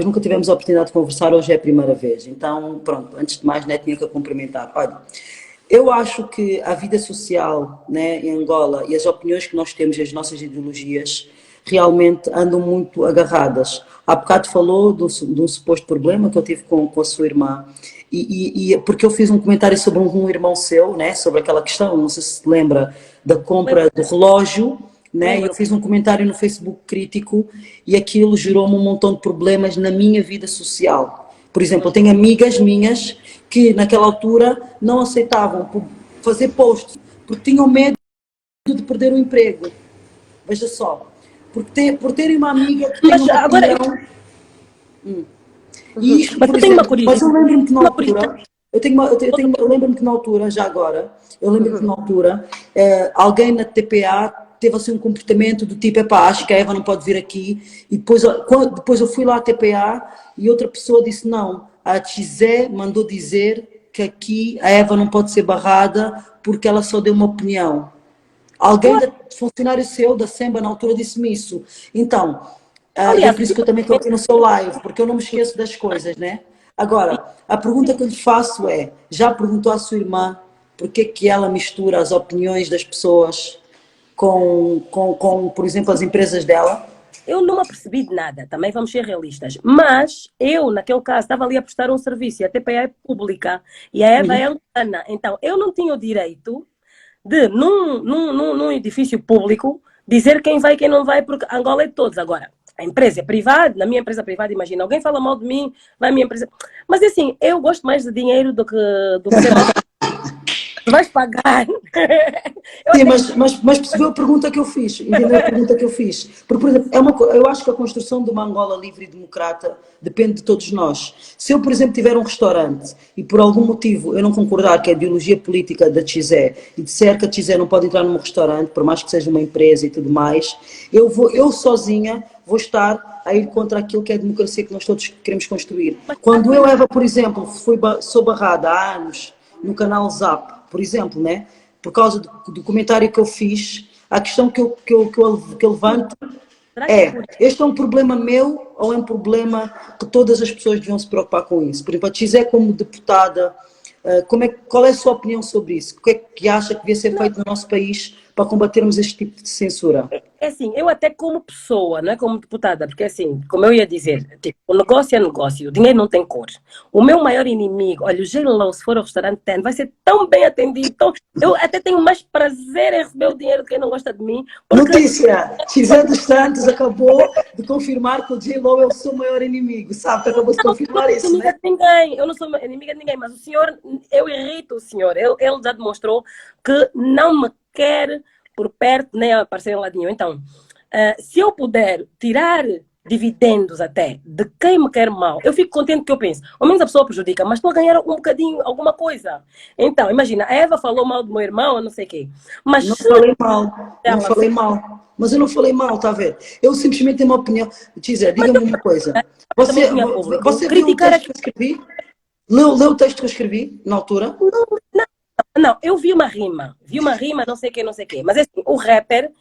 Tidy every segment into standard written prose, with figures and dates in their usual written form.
nunca tivemos a oportunidade de conversar, hoje é a primeira vez. Então, pronto, antes de mais, né, tinha que a cumprimentar. Olha, eu acho que a vida social, né, em Angola e as opiniões que nós temos e as nossas ideologias realmente andam muito agarradas. Há bocado falou de um suposto problema que eu tive com a sua irmã. Porque eu fiz um comentário sobre um irmão seu, né, sobre aquela questão, não sei se se lembra, da compra do relógio, né? Eu fiz um comentário no Facebook crítico e aquilo gerou-me um montão de problemas na minha vida social. Por exemplo, eu tenho amigas minhas que naquela altura não aceitavam fazer posts porque tinham medo de perder o emprego. Veja só, por terem uma amiga que tem Mas uma agora. opinião. E isto, Mas por eu tenho uma exemplo, mas curiosidade. eu lembro-me que na Uma curiosidade. altura, eu lembro-me que na altura, já agora, eu lembro-me que Uhum. na altura, alguém na TPA teve assim um comportamento do tipo, epá, acho que a Eva não pode vir aqui, e depois eu fui lá à TPA e outra pessoa disse, não, a Xé mandou dizer que aqui a Eva não pode ser barrada porque ela só deu uma opinião. Alguém, funcionário seu da SEMBA na altura disse-me isso. Então, e é Aliás, por isso que eu também estou aqui no seu live, porque eu não me esqueço das coisas, né? Agora, a pergunta que eu lhe faço é, já perguntou à sua irmã porque é que ela mistura as opiniões das pessoas por exemplo, as empresas dela? eu não me apercebi de nada, também vamos ser realistas. Mas eu, naquele caso, estava ali a prestar um serviço e a TPA é pública e a Eva é angolana. Então, eu não tinha o direito de, num edifício público, dizer quem vai e quem não vai, porque Angola é de todos. Agora, a empresa é privada, na minha empresa privada, imagina, alguém fala mal de mim, vai à minha empresa. Mas assim, eu gosto mais de dinheiro do que ser mal. Tu vais pagar. Eu Sim, até. mas percebeu a pergunta que eu fiz, entendeu a pergunta que eu fiz? Porque, por exemplo, eu acho que a construção de uma Angola livre e democrata depende de todos nós. Se eu, por exemplo, tiver um restaurante e por algum motivo eu não concordar que a ideologia política da Xé e disser que a Xé não pode entrar num restaurante, por mais que seja uma empresa e tudo mais, eu sozinha vou estar a ir contra aquilo que é a democracia que nós todos queremos construir. Quando eu, Eva, por exemplo, sou barrada há anos no canal Zap, por exemplo, né? Por causa do comentário que eu fiz, a questão que eu levanto Será que é é, por este é um problema meu ou é um problema que todas as pessoas deviam se preocupar com isso? Por exemplo, a Xé como deputada, qual é a sua opinião sobre isso? O que é que acha que devia ser isso? feito no nosso país para combatermos este tipo de censura? É assim, eu até como pessoa, não é como deputada, porque assim, como eu ia dizer, tipo, o negócio é negócio, o dinheiro não tem cor. O meu maior inimigo, olha, o J-Lo, se for ao restaurante, vai ser tão bem atendido, eu até tenho mais prazer em receber o dinheiro de quem não gosta de mim, porque Notícia! Xé dos Santos acabou de confirmar que o J-Lo é o seu maior inimigo. Sabe que acabou de eu não confirmar sou isso, inimiga né? de ninguém, eu não sou inimiga de ninguém, mas o senhor, eu irrito o senhor, ele já demonstrou que não me quer por perto, nem aparecer em ladinho. Então, se eu puder tirar dividendos até de quem me quer mal, eu fico contente que eu penso, ao menos a pessoa prejudica, mas estou a ganhar um bocadinho, alguma coisa. Então, imagina, a Eva falou mal do meu irmão, eu não sei o quê, mas Não se falei mal, não ela falei mal. Mas eu não falei mal, está a ver? Eu simplesmente tenho uma opinião. Gisele, diga-me uma coisa. também Você, tinha público, você viu o criticar texto que aqui. eu escrevi? Leu o texto que eu escrevi na altura? Não, eu vi uma rima, não sei o que, não sei o que. Mas assim, o rapper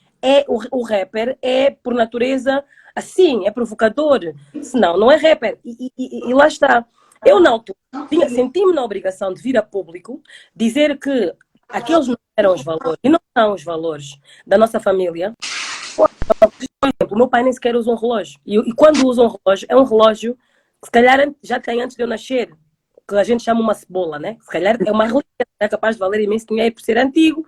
é por natureza assim, é provocador. Senão, não é rapper. E lá está. Eu, na altura, senti-me na obrigação de vir a público dizer que aqueles não eram os valores, e não são os valores da nossa família. Por exemplo, o meu pai nem sequer usa um relógio. E quando usa um relógio, é um relógio que se calhar já tem antes de eu nascer, que a gente chama uma cebola, né? Se calhar é uma relíquia, é capaz de valer imenso dinheiro por ser antigo.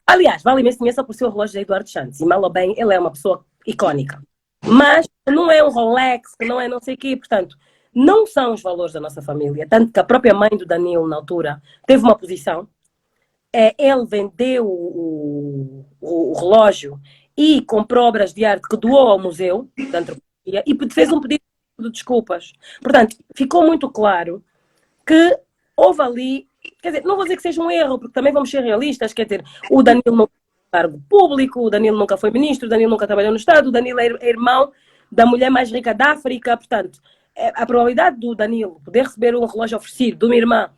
Aliás, vale imenso dinheiro só por ser o relógio de Eduardo Santos. E mal ou bem, ele é uma pessoa icónica. Mas não é um Rolex, que não é não sei o quê. Portanto, não são os valores da nossa família. Tanto que a própria mãe do Danilo, na altura, teve uma posição. Ele vendeu o relógio e comprou obras de arte que doou ao Museu da Antropologia e fez um pedido de desculpas. Portanto, ficou muito claro que houve ali, quer dizer, não vou dizer que seja um erro, porque também vamos ser realistas, quer dizer, o Danilo não tem cargo público, o Danilo nunca foi ministro, o Danilo nunca trabalhou no Estado, o Danilo é irmão da mulher mais rica da África, portanto, a probabilidade do Danilo poder receber um relógio oferecido de uma irmã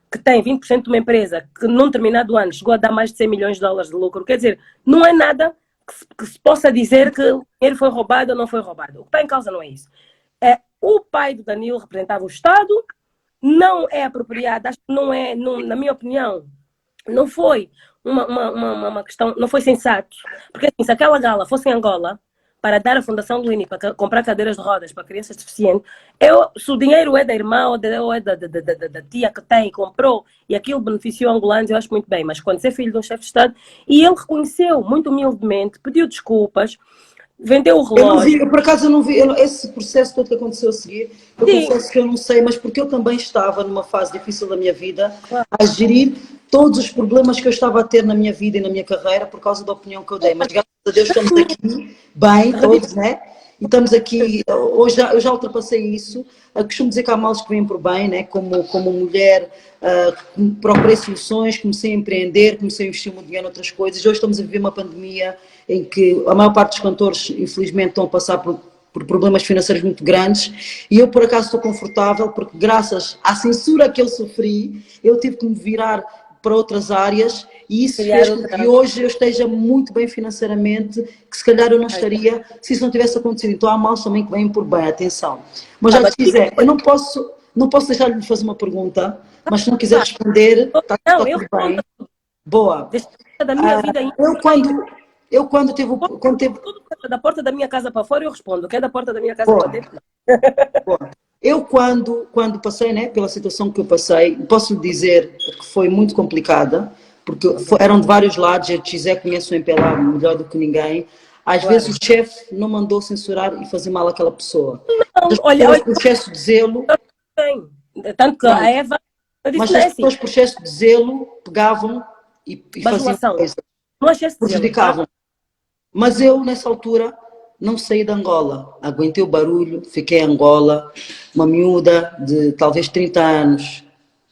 que tem 20% de uma empresa que num determinado ano chegou a dar mais de 100 milhões de dólares de lucro, quer dizer, não é nada que se possa dizer que o dinheiro foi roubado ou não foi roubado. O que está em causa não é isso. o pai do Danilo representava o Estado, não é apropriado, acho que não é, na minha opinião, não foi uma questão, não foi sensato. Porque assim, se aquela gala fosse em Angola, para dar à Fundação Luini para comprar cadeiras de rodas para crianças deficientes, se o dinheiro é da irmã ou da tia que tem e comprou e aquilo beneficiou angolanos, eu acho muito bem. Mas quando você é filho de um chefe de Estado, e ele reconheceu muito humildemente, pediu desculpas, vendeu o Eu não relógio. vi, por acaso eu não vi esse processo todo que aconteceu a seguir. Eu Sim, confesso que eu não sei, mas porque eu também estava numa fase difícil da minha vida claro. a gerir todos os problemas que eu estava a ter na minha vida e na minha carreira por causa da opinião que eu dei. Mas graças a Deus estamos aqui bem, todos, né? E estamos aqui, hoje eu já ultrapassei isso. Eu costumo dizer que há males que vêm por bem, né? Como mulher, procurei soluções, comecei a empreender, comecei a investir o meu dinheiro em outras coisas. Hoje estamos a viver uma pandemia em que a maior parte dos cantores, infelizmente, estão a passar por problemas financeiros muito grandes e eu, por acaso, estou confortável porque, graças à censura que eu sofri, eu tive que me virar para outras áreas e isso fez com que hoje eu esteja muito bem financeiramente, que se calhar eu não estaria se isso não tivesse acontecido. Então há males também que vêm por bem, atenção. Mas já te quiser, eu não posso deixar de lhe fazer uma pergunta, mas se não quiser responder, está Não, eu tudo respondo bem. Boa. da minha vida. Quando teve. Tudo que é da porta da minha casa para fora, eu respondo. O que é da porta da minha casa Boa. para dentro, não. Boa. Eu, quando passei, né, pela situação que eu passei, posso lhe dizer que foi muito complicada, porque eram de vários lados, a Gisé conhece o MPLA melhor do que ninguém. Às Claro. vezes o chefe não mandou censurar e fazer mal àquela pessoa. Não, As olha, pessoas, por excesso de zelo. tanto que Pronto, a Eva, eu disse, mas não as é assim, pessoas, por excesso de zelo, pegavam e faziam bajulação. coisas, Não achei esse zelo, tá? prejudicavam. Mas eu, nessa altura, não saí de Angola. Aguentei o barulho, fiquei em Angola, uma miúda de talvez 30 anos.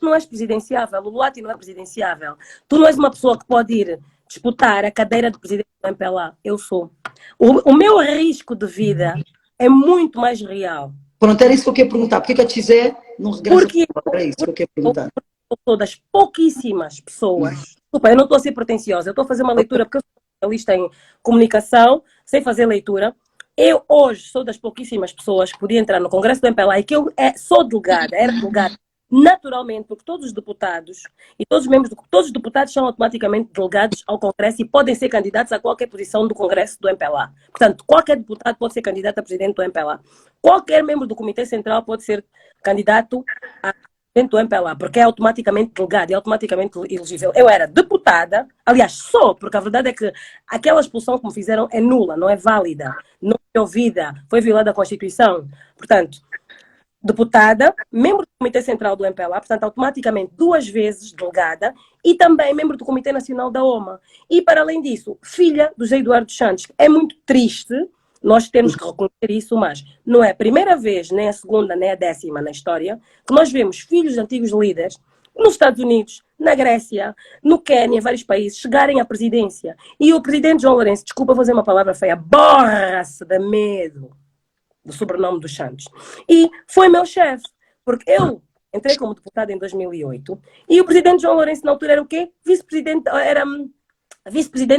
Não és presidenciável, o Luati não é presidenciável. Tu não és uma pessoa que pode ir disputar a cadeira de presidente do MPLA. Eu sou. O meu risco de vida é muito mais real. Pronto, era isso que eu queria perguntar. Por que a Tizé não regressa Porque para Angola? Era isso que eu queria perguntar. eu sou das pouquíssimas pessoas. Desculpa, eu não estou a ser pretenciosa, eu estou a fazer uma leitura porque eu sou especialista em comunicação, sei fazer leitura. Eu hoje sou das pouquíssimas pessoas que podia entrar no Congresso do MPLA e que eu sou delegada, era delegada naturalmente, porque todos os deputados e todos os membros, todos os deputados são automaticamente delegados ao Congresso e podem ser candidatos a qualquer posição do Congresso do MPLA. Portanto, qualquer deputado pode ser candidato a presidente do MPLA. Qualquer membro do Comitê Central pode ser candidato a presidente do MPLA, porque é automaticamente delegado e automaticamente elegível. Eu era deputada, aliás, sou, porque a verdade é que aquela expulsão que me fizeram é nula, não é válida, não foi ouvida, foi violada a Constituição. Portanto, deputada, membro do Comitê Central do MPLA, portanto, automaticamente 2 vezes delegada, e também membro do Comitê Nacional da OMA. E, para além disso, filha do José Eduardo Santos. É muito triste nós temos que reconhecer isso, mas não é a primeira vez, nem a segunda, nem a 10ª na história, que nós vemos filhos de antigos líderes nos Estados Unidos, na Grécia, no Quênia, em vários países, chegarem à presidência. E o presidente João Lourenço, desculpa fazer uma palavra feia, borra-se de medo do sobrenome dos Santos. E foi meu chefe, porque eu entrei como deputada em 2008 e o presidente João Lourenço na altura era o quê? Vice-presidente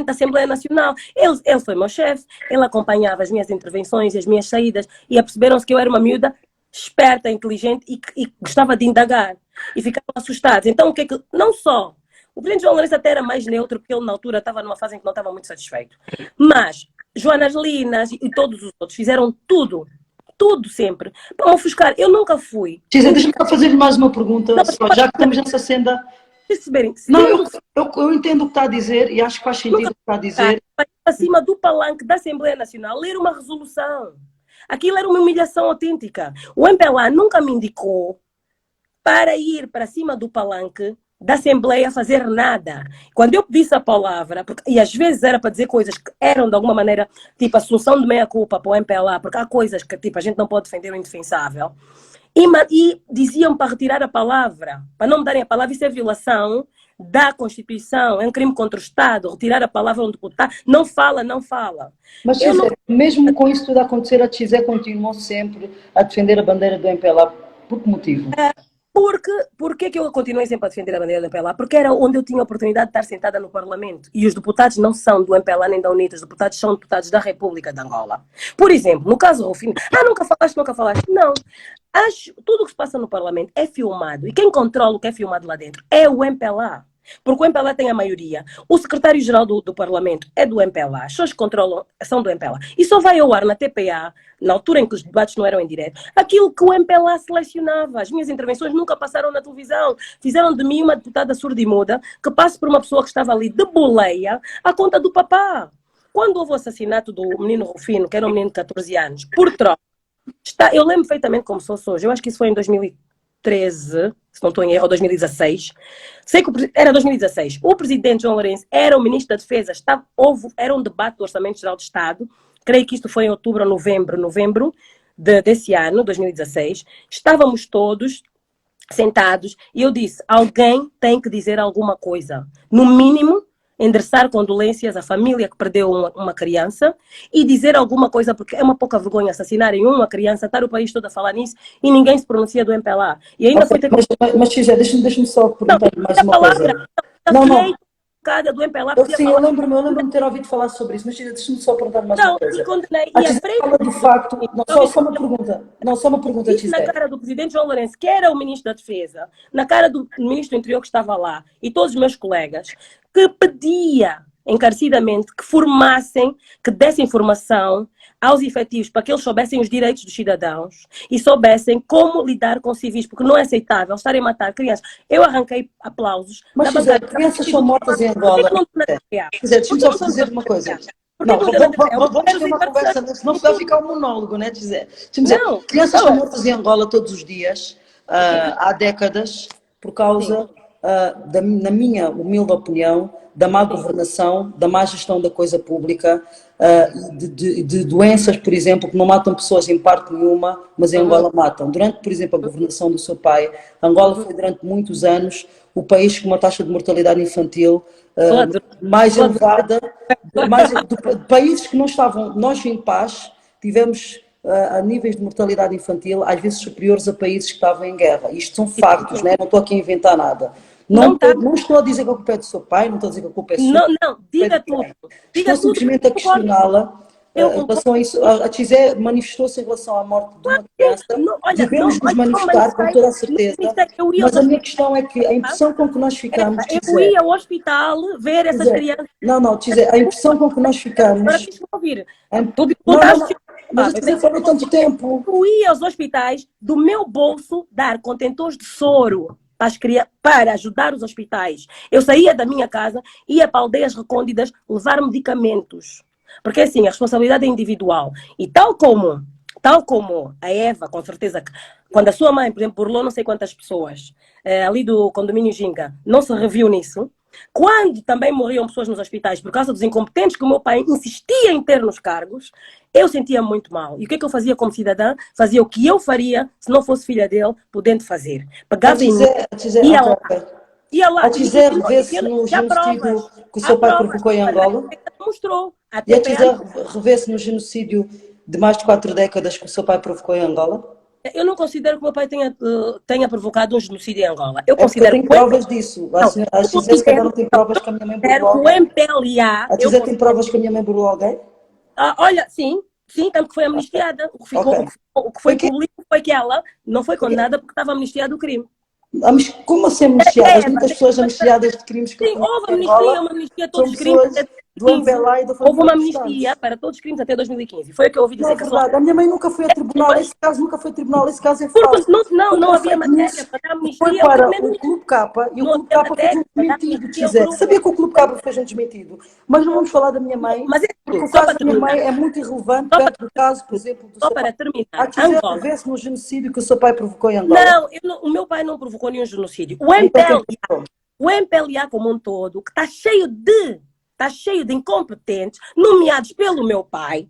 da Assembleia Nacional. Ele foi meu chefe, ele acompanhava as minhas intervenções e as minhas saídas e aperceberam-se que eu era uma miúda esperta, inteligente e gostava de indagar. E ficavam assustados. Então, o que é que... Não só... O presidente João Lourenço até era mais neutro, porque ele na altura estava numa fase em que não estava muito satisfeito. Mas Joana Arlinas e todos os outros fizeram tudo sempre, para me ofuscar. Eu nunca fui. Gisé, deixa-me fazer-lhe mais uma pergunta, Não, só, já que estamos nessa senda. Perceberem? Não, eu entendo o que está a dizer e acho que faz sentido o que está a dizer. Acima do palanque da Assembleia Nacional, ler uma resolução. Aquilo era uma humilhação autêntica. O MPLA nunca me indicou para ir para cima do palanque da Assembleia fazer nada. Quando eu pedisse a palavra, e às vezes era para dizer coisas que eram de alguma maneira, tipo assunção de meia-culpa para o MPLA, porque há coisas que tipo, a gente não pode defender o indefensável, e diziam para retirar a palavra, para não me darem a palavra, isso é violação da Constituição, é um crime contra o Estado, retirar a palavra a um deputado, não fala. Mas, Gisé, mesmo com isso tudo a acontecer, a Gisé continuou sempre a defender a bandeira do MPLA. Por que motivo? Porque que eu continuei sempre a defender a bandeira do MPLA? Porque era onde eu tinha a oportunidade de estar sentada no Parlamento. E os deputados não são do MPLA nem da UNITA, os deputados são deputados da República de Angola. Por exemplo, no caso do Rufino, nunca falaste, nunca falaste. Não. Tudo o que se passa no Parlamento é filmado. E quem controla o que é filmado lá dentro é o MPLA. Porque o MPLA tem a maioria. O secretário-geral do Parlamento é do MPLA. As pessoas que controlam são do MPLA. E só vai ao ar na TPA, na altura em que os debates não eram em direto, aquilo que o MPLA selecionava. As minhas intervenções nunca passaram na televisão. Fizeram de mim uma deputada surda e muda que passe por uma pessoa que estava ali de boleia à conta do papá. Quando houve o assassinato do menino Rufino, que era um menino de 14 anos, por troca, eu lembro perfeitamente como se fosse hoje. Eu acho que isso foi em 2013, se não estou em erro, ou 2016. Sei que era 2016. O presidente João Lourenço era o ministro da Defesa. Era um debate do Orçamento Geral do Estado. Creio que isto foi em outubro ou novembro desse ano, 2016. Estávamos todos sentados e eu disse, alguém tem que dizer alguma coisa. No mínimo, endereçar condolências à família que perdeu uma criança e dizer alguma coisa, porque é uma pouca vergonha assassinarem uma criança, estar o país todo a falar nisso e ninguém se pronuncia do MPLA. E ainda foi ter... Mas Xizé, deixa-me só perguntar mais uma coisa. Não. Do MPLA, eu lembro-me de ter ouvido falar sobre isso, mas deixa-me só perguntar mais uma coisa. E condenei. E a fala do facto... Só uma pergunta, Disse na cara do presidente João Lourenço, que era o ministro da Defesa, na cara do ministro do Interior que estava lá, e todos os meus colegas, que pedia encarecidamente que formassem, que dessem informação aos efetivos para que eles soubessem os direitos dos cidadãos e soubessem como lidar com civis, porque não é aceitável estarem a matar crianças. Eu arranquei aplausos. Mas, crianças são mortas em Angola. Deixa-me só dizer uma coisa. Não, vamos ter uma conversa, senão vai ficar um monólogo, né, Gisele? Crianças são mortas em Angola todos os dias, há décadas, por causa, na minha humilde opinião, da má governação, da má gestão da coisa pública, de doenças, por exemplo, que não matam pessoas em parte nenhuma, mas em Angola matam. Durante, por exemplo, a governação do seu pai, Angola foi durante muitos anos o país com uma taxa de mortalidade infantil mais elevada, de países que não estavam, nós em paz, tivemos a níveis de mortalidade infantil às vezes superiores a países que estavam em guerra. Isto são factos, né? Não estou aqui a inventar nada. Não estou a dizer que a culpa é do seu pai, não estou a dizer que a culpa é sua. Não, diga tudo. Estou simplesmente a questioná-la em relação a isso. A Tizé manifestou-se em relação à morte de uma criança. Devemos nos manifestar com toda a certeza. Mas a minha questão é que a impressão com que nós ficamos... Eu ia ao hospital ver essas crianças. Não, Tizé, a impressão com que nós ficamos... Agora deixa-me ouvir. Mas a Tizé falou tanto tempo. Eu ia aos hospitais do meu bolso dar contentores de soro para ajudar os hospitais. Eu saía da minha casa, ia para aldeias recônditas levar medicamentos. Porque assim, a responsabilidade é individual. E tal como a Eva, com certeza, quando a sua mãe, por exemplo, burlou não sei quantas pessoas, ali do condomínio Ginga, não se reviu nisso. Quando também morriam pessoas nos hospitais por causa dos incompetentes que o meu pai insistia em ter nos cargos, eu sentia muito mal. E o que é que eu fazia como cidadã? Fazia o que eu faria se não fosse filha dele, podendo fazer. Pegava em mim, ia lá. A Tizé revê-se no genocídio que o seu pai provocou em Angola? Mostrou. E a Tizé revê-se no genocídio de mais de 4 décadas que o seu pai provocou em Angola? Eu não considero que o meu pai tenha provocado um genocídio em Angola. Eu considero que tem provas disso. A Tizé se calhar não tem provas que a minha mãe burlou alguém. A Tizé tem provas que a minha mãe burlou alguém? Olha, sim, tanto que foi amnistiada. O que foi público foi que ela não foi condenada porque estava amnistiada do crime. Como assim amnistiadas? Muitas pessoas amnistiadas de crimes que cometeram. Sim, houve uma amnistia a todos os crimes. Houve uma amnistia para todos os crimes até 2015. Foi o que eu ouvi dizer. Não é verdade. A minha mãe nunca foi a tribunal. Esse caso nunca foi a tribunal. Esse caso é falso. Não havia matéria para a amnistia. Foi para o Clube Capa e o Clube Capa fez um desmentido. Sabia que o Clube Capa fez um desmentido. Mas não vamos falar da minha mãe. Porque o caso da minha mãe é muito irrelevante perto do caso, por exemplo, do seu pai. Só para terminar. A Tizé revê-se no genocídio que o seu pai provocou em Angola. Não, o meu pai não provocou nenhum genocídio. O MPLA como um todo, que está cheio de incompetentes, nomeados pelo meu pai,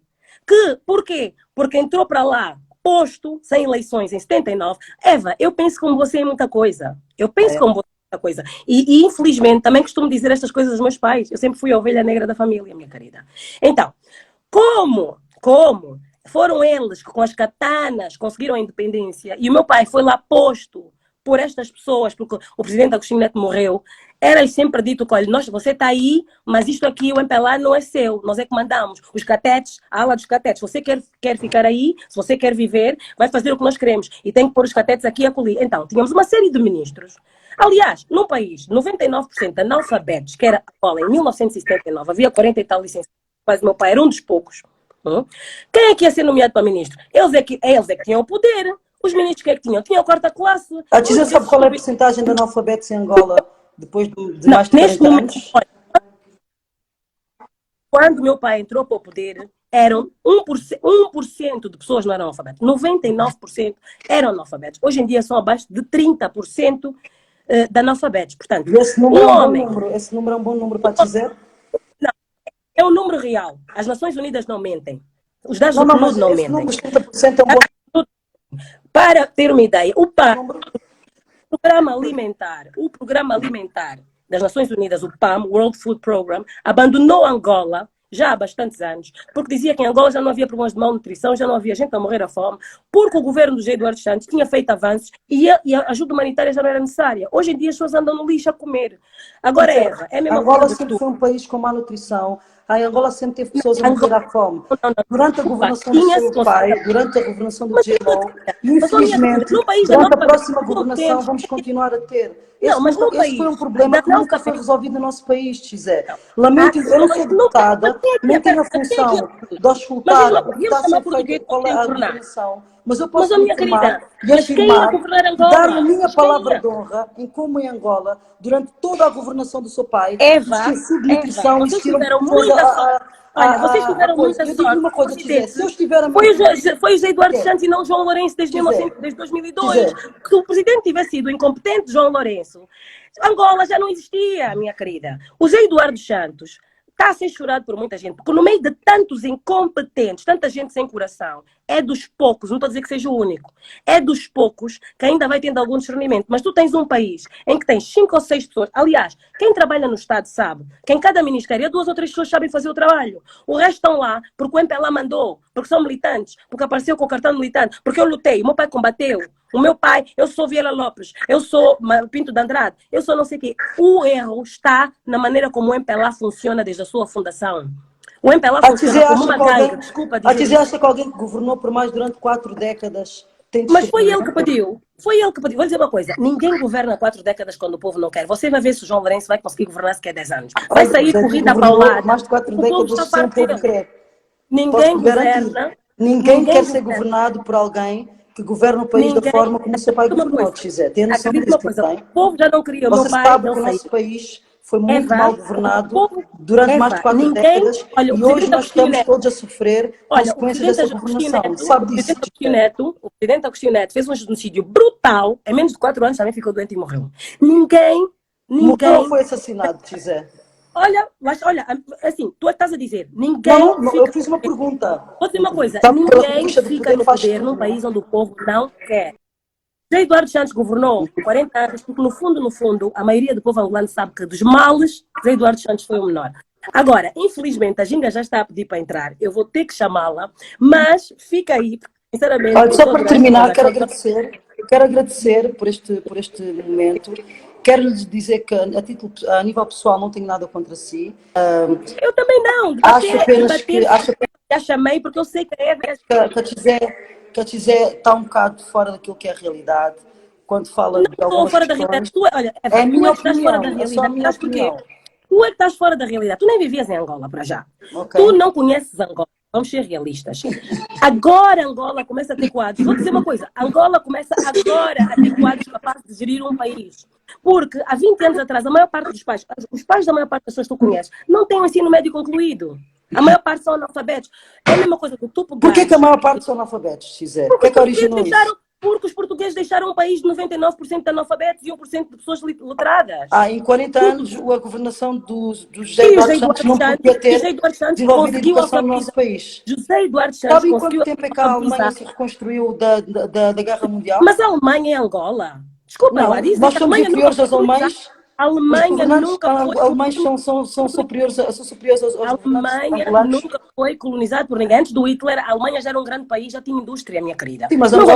por quê? Porque entrou para lá, posto, sem eleições, em 79. Eva, eu penso como você em muita coisa. E infelizmente, também costumo dizer estas coisas aos meus pais. Eu sempre fui a ovelha negra da família, minha querida. Então, como foram eles que com as katanas conseguiram a independência e o meu pai foi lá posto por estas pessoas, porque o presidente Agostinho Neto morreu, era sempre dito que, olha, você está aí, mas isto aqui, o MPLA não é seu, nós é que mandamos. Os catetes, a ala dos catetes, se você quer ficar aí, se você quer viver, vai fazer o que nós queremos. E tem que pôr os catetes aqui e acolhi. Então, tínhamos uma série de ministros. Aliás, num país, 99% de analfabetos, que era Angola, em 1979, havia 40 e tal licenciados, mas meu pai era um dos poucos. Quem é que ia ser nomeado para ministro? Eles é que tinham o poder. Os ministros que é que tinham? Tinham a quarta classe. A Tisa sabe qual é a porcentagem de analfabetos em Angola depois de mais de 40 anos? Quando meu pai entrou para o poder, eram 1% de pessoas não eram analfabetas. 99% eram analfabetos. Hoje em dia são abaixo de 30% de analfabetos. Portanto, esse número é um bom número. Esse número é um bom número para dizer? Não, é um número real. As Nações Unidas não mentem. Os dados do PNUD não mentem. Número, 30% é um bom. Para ter uma ideia, o Programa Alimentar das Nações Unidas, o PAM, World Food Program, abandonou Angola já há bastantes anos, porque dizia que em Angola já não havia problemas de malnutrição, já não havia gente a morrer à fome, porque o governo do José Eduardo Santos tinha feito avanços e a ajuda humanitária já não era necessária. Hoje em dia as pessoas andam no lixo a comer. Agora, Eva, é a mesma Angola coisa sempre foi um país com má nutrição. A Angola sempre teve pessoas a morrer à fome. Durante a governação do seu pai, durante a governação do GLO, e infelizmente, durante a próxima governação, vamos continuar a ter. Esse foi um problema que nunca foi resolvido no nosso país, Xizé. Lamento, eu não sou deputada, nem tenho a função de auscultar o que está a ser feito com a governação, mas eu posso informar e afirmar e dar a minha palavra de honra em como em Angola, durante toda a governação do seu pai, existia subnutrição, existiram vocês tiveram muita sorte. Eu digo uma coisa, Xizé, se eu estiver a foi o José Eduardo Santos e não o João Lourenço desde 2002. Se o presidente tivesse sido incompetente, João Lourenço, Angola já não existia, minha querida. O José Eduardo Santos está a ser chorado por muita gente, porque no meio de tantos incompetentes, tanta gente sem coração, é dos poucos, não estou a dizer que seja o único, é dos poucos que ainda vai tendo algum discernimento. Mas tu tens um país em que tens 5 ou 6 pessoas, aliás, quem trabalha no Estado sabe que em cada ministério 2 ou 3 pessoas sabem fazer o trabalho. O resto estão lá porque o MPLA mandou, porque são militantes, porque apareceu com o cartão militante, porque eu lutei, o meu pai combateu. O meu pai, eu sou Vieira Lopes, eu sou Pinto de Andrade, eu sou não sei o quê. O erro está na maneira como o MPLA funciona desde a sua fundação. O MPLA funciona como uma gangue, desculpa dizer. A Tizé acha que alguém que governou por mais durante 4 décadas tem de... Mas foi ele que pediu. Foi ele que pediu. Vou dizer uma coisa. Ninguém governa 4 décadas quando o povo não quer. Você vai ver se o João Lourenço vai conseguir governar se quer 10 anos. Vai sair corrida para o lado. Mais de 4 décadas sem o povo querer. Ninguém governa. Ninguém quer ser governado por alguém que governa o país da forma como o seu pai governou, Xizé. Tem noção disso, tem? O povo já não queria. Você sabe que o nosso país foi muito mal governado durante mais de 4 décadas e hoje nós estamos todos a sofrer consequências dessa governação. Sabe disso? O presidente Agostinho Neto fez um genocídio brutal. Em menos de 4 anos também ficou doente e morreu. Ninguém... Morreu ou foi assassinado, Xizé? Olha, assim, tu estás a dizer, ninguém... Não, eu fiz uma pergunta. Vou dizer uma coisa, ninguém fica no poder num país onde o povo não quer. José Eduardo Santos governou 40 anos, porque no fundo, a maioria do povo angolano sabe que dos males, José Eduardo Santos foi o menor. Agora, infelizmente, a Ginga já está a pedir para entrar, eu vou ter que chamá-la, mas fica aí, sinceramente... Olha, só para terminar, quero agradecer por este momento. Quero lhes dizer que, a nível pessoal, não tenho nada contra si. Eu também não. Acho apenas que... Já chamei, porque eu sei que é... Que a Tizé está um bocado fora daquilo que é a realidade, quando fala de algumas fora questões. Da realidade. É a minha opinião, é só a minha opinião. Tu é que estás fora da realidade. Tu nem vivias em Angola, para já. Okay. Tu não conheces Angola. Vamos ser realistas. Agora Angola começa a ter quadros. Vou dizer uma coisa. Angola começa agora a ter quadros capazes de gerir um país. Porque há 20 anos atrás, a maior parte dos pais, os pais da maior parte das pessoas que tu conheces, não têm o ensino médio concluído. A maior parte são analfabetos. É a mesma coisa que tu pegares... Porquê que a maior parte são analfabetos, Xizé? O que é que originou isso? Porque os portugueses deixaram um país de 99% de analfabetos e 1% de pessoas letradas. Em 40 anos, a governação do José Eduardo Santos não podia ter desenvolvido a educação no nosso país. José Eduardo Santos sabe em quanto tempo é que a Alemanha se reconstruiu da Guerra Mundial? Mas a Alemanha é Angola. Desculpa, não, nós somos inferiores aos alemães. A Os Alemanha governantes nunca foi alemães são superiores, A aos governantes Alemanha angolanos. nunca foi colonizada por ninguém. Antes do Hitler, a Alemanha já era um grande país, já tinha indústria, minha querida. Sim, mas Não vamos.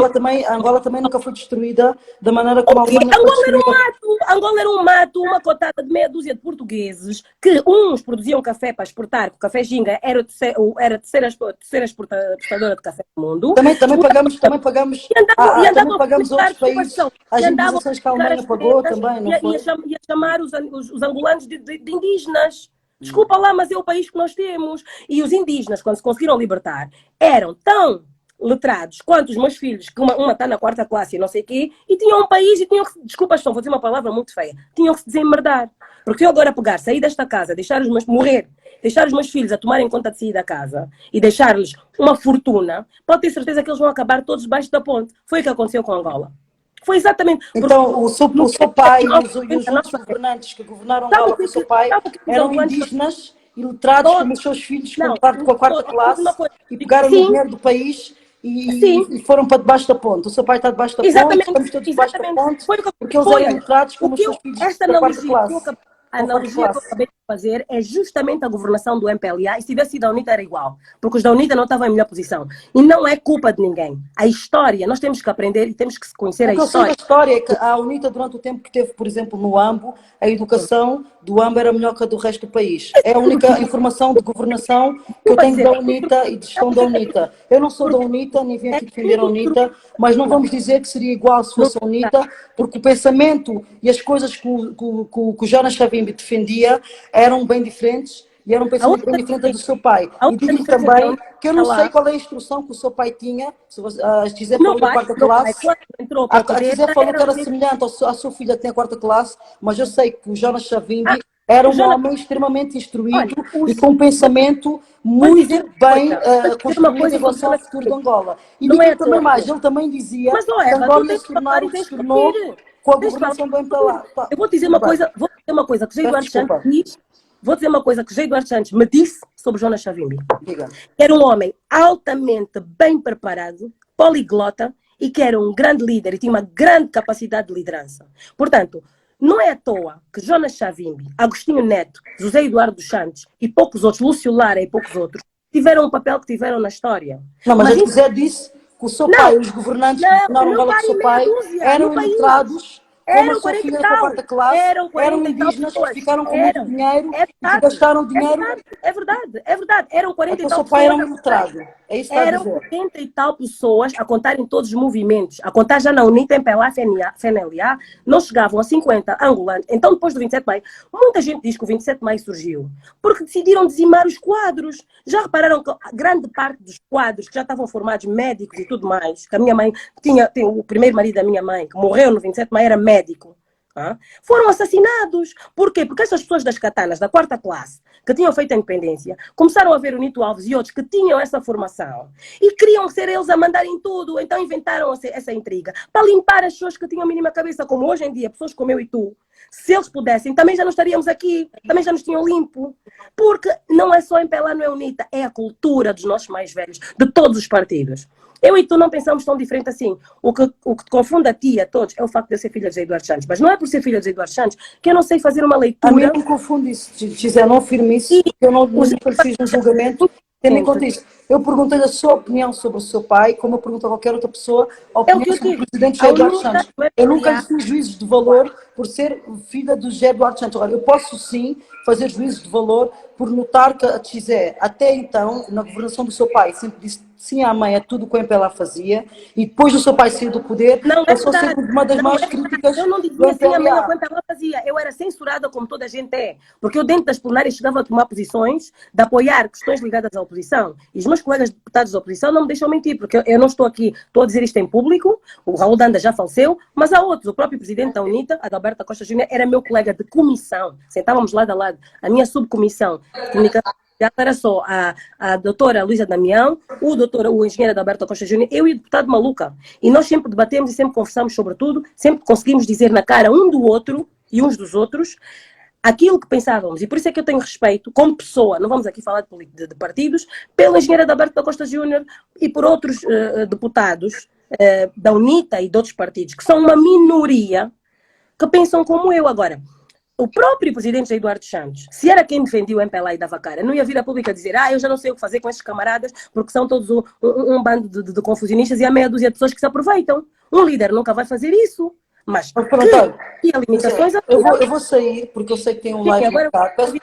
A Angola também nunca foi destruída da maneira O como a quê? Alemanha foi Angola era um destruída. mato. Angola era um mato, uma cotada de meia dúzia de portugueses que uns produziam café para exportar, porque o café Ginga era a terceira exportadora de café do mundo. E Também andavam a pagamos a publicitar, outros desculpa a países expressão, as e andavam a indenizações que a publicitar Alemanha as pagou tretas também, não e foi? a chamar os angolanos de indígenas. Desculpa lá, mas é o país que nós temos. E os indígenas, quando se conseguiram libertar, eram tão letrados quanto os meus filhos, que uma está na quarta classe e não sei o quê, e tinham um país e tinham que, desculpa, vou dizer uma palavra muito feia, tinham que se desemmerdar. Porque eu agora pegar, sair desta casa, morrer, deixar os meus filhos a tomarem conta de sair da casa e deixar-lhes uma fortuna, pode ter certeza que eles vão acabar todos debaixo da ponte. Foi o que aconteceu com Angola. Foi exatamente. Então, o seu pai e os outros Sabe governantes que governaram o Angola com o que, seu pai sabe o que os eram angolanos indígenas e letrados como todos, os seus filhos não, com a quarta uma classe coisa, e pegaram no sim, dinheiro do país sim, e foram para debaixo da ponte. O seu pai está debaixo da ponte, exatamente, estamos todos debaixo da exatamente. ponte, Foi o que porque eles foi, eram olha. letrados O como os que seus filhos esta da quarta analogia classe. a analogia que eu acabei de fazer é justamente a governação do MPLA, e se tivesse sido a UNITA era igual, porque os da UNITA não estavam em melhor posição. E não é culpa de ninguém. A história, nós temos que aprender e temos que conhecer a O que eu sei da história. história é que a UNITA, durante o tempo que teve, por exemplo, no AMBO, a educação do AMBO era melhor que a do resto do país. É a única informação de governação que eu Para tenho dizer, da UNITA e de gestão da UNITA. Eu não sou da UNITA, nem venho é aqui defender a tudo UNITA, mas não vamos dizer que seria igual se não, fosse a UNITA, porque o pensamento e as coisas que o Jonas Savimbi defendia eram bem diferentes e era um a pensamento bem única diferente do diferença, seu pai. a E única digo-lhe diferença entre a também UNITA que eu e não sei lá, qual é a instrução que o seu pai tinha, se a Gisele meu falou da pai, quarta meu pai, classe, quando entrou para o a poder, Gisele já falou que era era UNITA. semelhante à sua filha que tem a quarta classe, mas eu sei que o Jonas Savimbi era O um Jonas, homem extremamente instruído olha, e com um pensamento vou dizer muito uma bem coisa, vou dizer uma construído em coisa sobre o relação ao Jonas futuro de Savimbi. Angola. E Não é digo-lhe à também toa. mais, ele também dizia Mas, ó, que Eva, Angola tu ia tens se de falar tornar e o que se tens de tornou ouvir. com a Tens de falar governação do e tens de MPLA. ouvir. Tá, Eu vou dizer tudo uma bem, coisa, vou dizer uma coisa que José peço Eduardo Santos desculpa, diz, vou dizer uma coisa que José Eduardo Santos me disse sobre Jonas Savimbi. diga. Era um homem altamente bem preparado, poliglota, e que era um grande líder e tinha uma grande capacidade de liderança. Portanto, não é à toa que Jonas Savimbi, Agostinho Neto, José Eduardo dos Santos e poucos outros, Lúcio Lara e poucos outros, tiveram o papel que tiveram na história. Não, mas a Mas José disse que o seu pai, não, os governantes que não, governaram não Angola com o para seu em meia pai, dúzia no eram país. iletrados, como a Eram sua 40 e filha com a tal. quarta classe, Eram eram 40 e tal indígenas que pessoas. ficaram com muito Eram. dinheiro É e que verdade. gastaram É dinheiro. verdade. É verdade. É verdade. Eram 40 Então e o tal seu pai era pessoas um a contar. iletrado. É isso que está a Eram dizer. 40 e tal pessoas a contarem todos os movimentos. A contar já na UNITA, MPLA, FNLA. Não chegavam a 50 angolanos. Então, depois do 27 de maio, muita gente diz que o 27 de maio surgiu porque decidiram dizimar os quadros. Já repararam que a grande parte dos quadros que já estavam formados, médicos e tudo mais, que a minha mãe tem o primeiro marido da minha mãe, que morreu no 27 de maio, era médico. Foram assassinados. Por quê? Porque essas pessoas das katanas, da quarta classe, que tinham feito a independência, começaram a ver o Nito Alves e outros que tinham essa formação e queriam ser eles a mandarem tudo. Então inventaram essa intriga para limpar as pessoas que tinham a mínima cabeça, como hoje em dia, pessoas como eu e tu. Se eles pudessem, também já não estaríamos aqui, também já nos tinham limpo. Porque não é só MPLA, não é UNITA, é a cultura dos nossos mais velhos, de todos os partidos. Eu e tu não pensamos tão diferente assim. O que te confunde a ti e a todos é o facto de eu ser filha de Eduardo Santos. Mas não é por ser filha de Eduardo Santos que eu não sei fazer uma A mim leitura. não me confunde isso, Gisele, não afirme E isso, porque eu os nunca lhe fiz um julgamento tendo em conta isso. Eu perguntei-lhe a sua opinião sobre o seu pai, como eu pergunto a qualquer outra pessoa, a é o opinião que eu sobre o digo. presidente A José Eduardo UNITA, Santos. o Eu nunca lhe MPLA, fiz juízos de valor por ser filha do José Eduardo Santos. Agora, eu posso sim fazer juízos de valor por notar que a Tizé, até então, na governação do seu pai, sempre disse sim à mãe a tudo o que o MPLA fazia, e depois do seu pai sair do poder, não é passou a ser verdade. uma das Não maiores é verdade. críticas Eu não do dizia assim a mãe MPLA. enquanto ela fazia. Eu era censurada como toda a gente é. Porque eu dentro das plenárias chegava a tomar posições de apoiar questões ligadas à oposição. E os meus colegas deputados da oposição não me deixam mentir, porque eu não estou aqui, estou a dizer isto em público, o Raul Danda já faleceu, mas há outros. O próprio presidente da UNITA, Adalberto Costa Júnior, era meu colega de comissão. Sentávamos lado a lado. A minha subcomissão de comunicação era só a doutora Luísa Damião, o engenheiro Adalberto Costa Júnior, eu e o deputado Maluca. E nós sempre debatemos e sempre conversamos sobre tudo, sempre conseguimos dizer na cara um do outro e uns dos outros aquilo que pensávamos. E por isso é que eu tenho respeito, como pessoa, não vamos aqui falar de partidos, pelo engenheiro Adalberto Costa Júnior e por outros deputados da UNITA e de outros partidos, que são uma minoria que pensam como eu. Agora, o próprio presidente Eduardo Santos, se era quem defendia o MPLA e dava cara, não ia vir a público a dizer eu já não sei o que fazer com estes camaradas porque são todos um bando de confusionistas e há meia dúzia de pessoas que se aproveitam. Um líder nunca vai fazer isso. Mas pronto, e há limitações... eu vou sair, porque eu sei que tem um live agora marcado.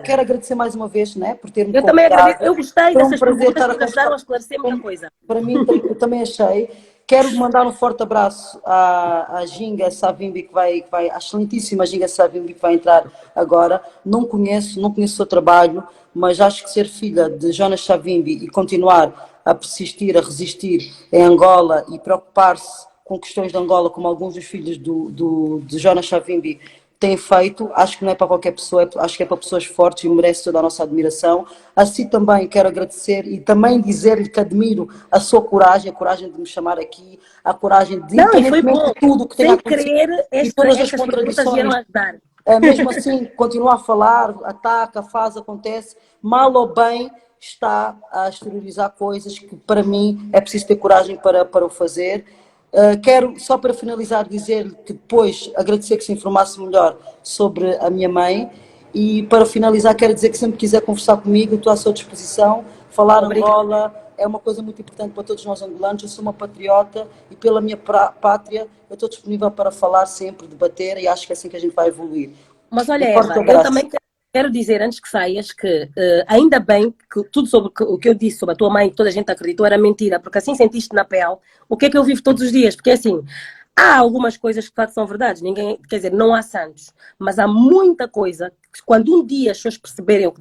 Quero agradecer mais uma vez, né, por ter-me Eu também convidado. agradeço, eu gostei Foi um dessas prazer perguntas estar a que ajudaram a conversar. esclarecer muita coisa. Para mim, eu também achei. Quero mandar um forte abraço à Ginga Savimbi, à excelentíssima Ginga Savimbi, que vai entrar agora. Não conheço o seu trabalho, mas acho que ser filha de Jonas Savimbi e continuar a persistir, a resistir em Angola e preocupar-se com questões de Angola, como alguns dos filhos de Jonas Savimbi têm feito, acho que não é para qualquer pessoa, acho que é para pessoas fortes e merece toda a nossa admiração. Assim também quero agradecer e também dizer-lhe que admiro a sua coragem, a coragem de me chamar aqui, a coragem de, independentemente de tudo o que tenha acontecido, e todas as contradições, mesmo assim, continua a falar, ataca, faz, acontece, mal ou bem, está a exteriorizar coisas que para mim é preciso ter coragem para o fazer. Quero, só para finalizar, dizer que depois agradecer que se informasse melhor sobre a minha mãe e para finalizar quero dizer que sempre quiser conversar comigo, estou à sua disposição. Falar Angola é uma coisa muito importante para todos nós angolanos, eu sou uma patriota e pela minha pátria eu estou disponível para falar sempre, debater e acho que é assim que a gente vai evoluir. Mas olha, Eva, eu também quero dizer antes que saias que ainda bem que tudo sobre o que eu disse sobre a tua mãe, que toda a gente acreditou, era mentira, porque assim sentiste na pele o que é que eu vivo todos os dias, porque assim, há algumas coisas que de facto são verdades, ninguém, quer dizer, não há santos, mas há muita coisa que quando um dia as pessoas perceberem o que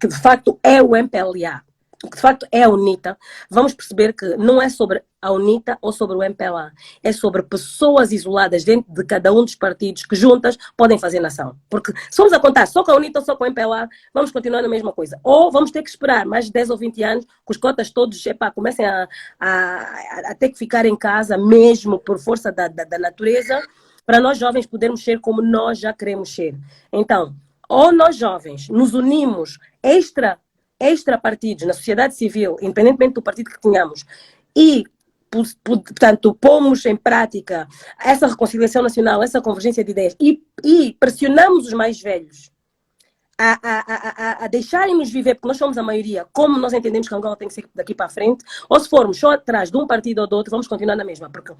de facto é o MPLA, o que de facto é a UNITA, vamos perceber que não é sobre a UNITA ou sobre o MPLA, é sobre pessoas isoladas dentro de cada um dos partidos que juntas podem fazer nação. Porque se formos a contar só com a UNITA ou só com o MPLA, vamos continuar na mesma coisa. Ou vamos ter que esperar mais de 10 ou 20 anos que os cotas todos comecem a ter que ficar em casa mesmo por força da natureza, para nós jovens podermos ser como nós já queremos ser. Então, ou nós jovens nos unimos extra partidos na sociedade civil, independentemente do partido que tenhamos, e, portanto, pomos em prática essa reconciliação nacional, essa convergência de ideias, e pressionamos os mais velhos a deixarem-nos viver, porque nós somos a maioria, como nós entendemos que Angola tem que ser daqui para a frente, ou se formos só atrás de um partido ou do outro, vamos continuar na mesma, porque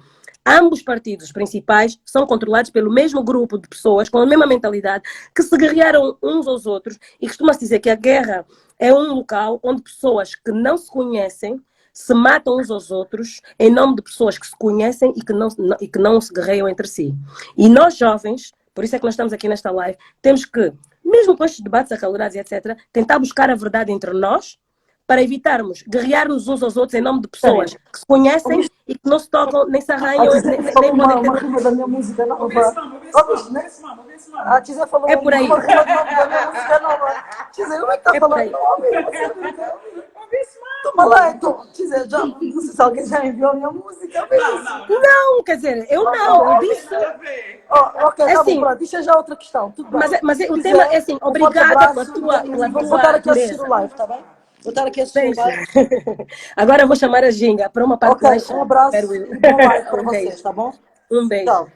ambos partidos principais são controlados pelo mesmo grupo de pessoas, com a mesma mentalidade, que se guerrearam uns aos outros, e costuma-se dizer que a guerra é um local onde pessoas que não se conhecem se matam uns aos outros em nome de pessoas que se conhecem e que não se guerreiam entre si. E nós jovens, por isso é que nós estamos aqui nesta live, temos que, mesmo com estes debates acalorados e etc., tentar buscar a verdade entre nós para evitarmos guerrear-nos uns aos outros em nome de pessoas que se conhecem e que não se tocam, nem se arranham, nem podem ter... Uma rima da minha música nova. A Tizé falou é por aí. Uma rima da minha música nova. Tizé, como é que está falando? Toma lá, então. Tizé, já não sei se alguém já enviou a minha música. Não, quer dizer, eu não, eu disse... Ok, tá bom, pronto. Isso é já outra questão. Tudo bem. Mas o tema é assim, obrigada pela tua... Vou estar aqui a assistir o live, tá bem? Vou estar aqui a assistir o live. Agora eu vou chamar a Ginga para uma parte mais... Um abraço e bom live para vocês, tá bom? Um beijo. Tchau.